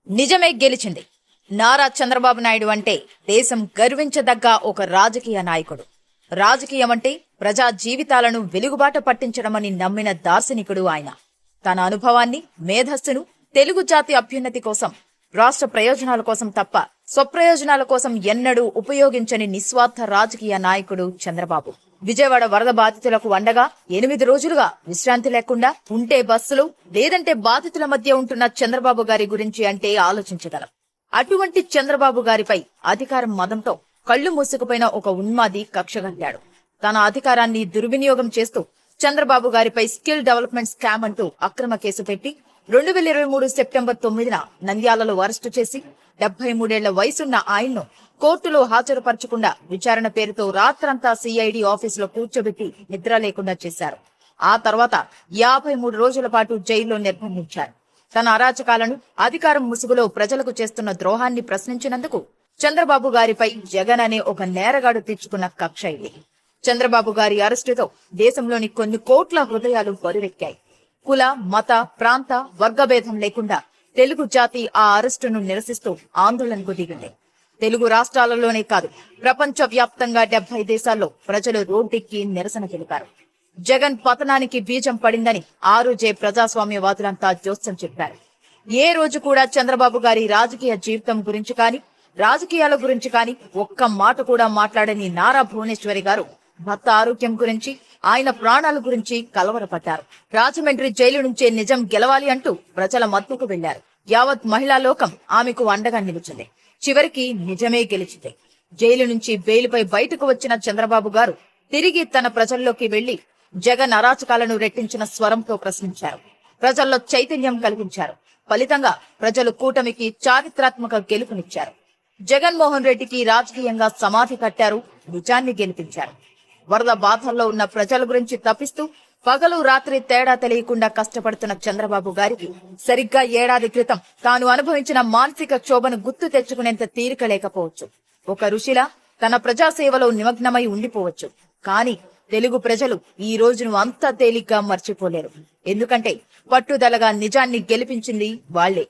నిజమే గెలిచింది. నారా చంద్రబాబు నాయుడు అంటే దేశం గర్వించదగ్గ ఒక రాజకీయ నాయకుడు. రాజకీయం అంటే ప్రజా జీవితాలను వెలుగుబాట పట్టించడమని నమ్మిన దార్శనికుడు ఆయన. తన అనుభవాన్ని, మేధస్సును తెలుగు జాతి అభ్యున్నతి కోసం, రాష్ట్ర ప్రయోజనాల కోసం తప్ప స్వప్రయోజనాల కోసం ఎన్నడూ ఉపయోగించని నిస్వార్థ రాజకీయ నాయకుడు చంద్రబాబు. విజయవాడ వరద బాధితులకు అండగా 8 రోజులుగా విశ్రాంతి లేకుండా ఉంటే బస్సులు, లేదంటే బాధితుల మధ్య ఉంటున్న చంద్రబాబు గారి గురించి అంటే ఆలోచించగలం. అటువంటి చంద్రబాబు గారిపై అధికారం మదంతో కళ్లు మూసుకుపోయిన ఒక ఉన్మాది కక్షగట్టాడు. తన అధికారాన్ని దుర్వినియోగం చేస్తూ చంద్రబాబు గారిపై స్కిల్ డెవలప్మెంట్ స్కామ్ అంటూ అక్రమ కేసు పెట్టి 2023 సెప్టెంబర్ 9న నంద్యాలలో అరెస్టు చేసి 73 ఏళ్ల వయసున్న ఆయన్ను కోర్టులో హాజరుపరచకుండా విచారణ పేరుతో రాత్రంతా సిఐడి ఆఫీసులో కూర్చోబెట్టి నిద్ర లేకుండా చేశారు. ఆ తర్వాత 53 రోజుల పాటు జైల్లో నిర్బంధించారు. తన అరాచకాలను, అధికారం ముసుగులో ప్రజలకు చేస్తున్న ద్రోహాన్ని ప్రశ్నించినందుకు చంద్రబాబు గారిపై జగన్ అనే ఒక నేరగాడు తెచ్చుకున్న కక్ష ఇది. చంద్రబాబు గారి అరెస్టుతో దేశంలోని కొన్ని కోట్ల హృదయాలు బరువెక్కాయి. కుల, మత, ప్రాంత, వర్గభేదం లేకుండా తెలుగు జాతి ఆ అరెస్టును నిరసిస్తూ ఆందోళనకు దిగింది. తెలుగు రాష్ట్రాలలోనే కాదు, ప్రపంచ వ్యాప్తంగా 70 దేశాల్లో ప్రజలు రోడ్డెక్కి నిరసన తెలిపారు. జగన్ పతనానికి బీజం పడిందని ఆ రోజే ప్రజాస్వామ్యవాదులంతా జోస్యం చెప్పారు. ఏ రోజు కూడా చంద్రబాబు గారి రాజకీయ జీవితం గురించి కానీ, రాజకీయాల గురించి కానీ ఒక్క మాట కూడా మాట్లాడని నారా భువనేశ్వరి గారు భర్త ఆరోగ్యం గురించి, ఆయన ప్రాణాల గురించి కలవరపడ్డారు. రాజమండ్రి జైలు నుంచే నిజం గెలవాలి అంటూ ప్రజల మద్దతుకు వెళ్లారు. యావత్ మహిళా లోకం ఆమెకు అండగా నిలిచింది. చివరికి నిజమే గెలిచింది. జైలు నుంచి బెయిల్పై బయటకు వచ్చిన చంద్రబాబు గారు తిరిగి తన ప్రజల్లోకి వెళ్లి జగన్ అరాచకాలను రెట్టించిన స్వరంతో ప్రశ్నించారు. ప్రజల్లో చైతన్యం కలిగించారు. ఫలితంగా ప్రజలు కూటమికి చారిత్రాత్మక గెలుపునిచ్చారు. జగన్మోహన్ రెడ్డికి రాజకీయంగా సమాధి కట్టారు, నిజాన్ని గెలిపించారు. వరద బాధల్లో ఉన్న ప్రజల గురించి తప్పిస్తూ పగలు రాత్రి తేడా తెలియకుండా కష్టపడుతున్న చంద్రబాబు గారికి సరిగ్గా ఏడాది క్రితం తాను అనుభవించిన మానసిక క్షోభను గుర్తు తెచ్చుకునేంత తీరిక లేకపోవచ్చు. ఒక ఋషిలా తన ప్రజాసేవలో నిమగ్నమై ఉండిపోవచ్చు. కానీ తెలుగు ప్రజలు ఈ రోజును అంత తేలిగ్గా మర్చిపోలేరు. ఎందుకంటే పట్టుదలగా నిజాన్ని గెలిపించింది వాళ్లే.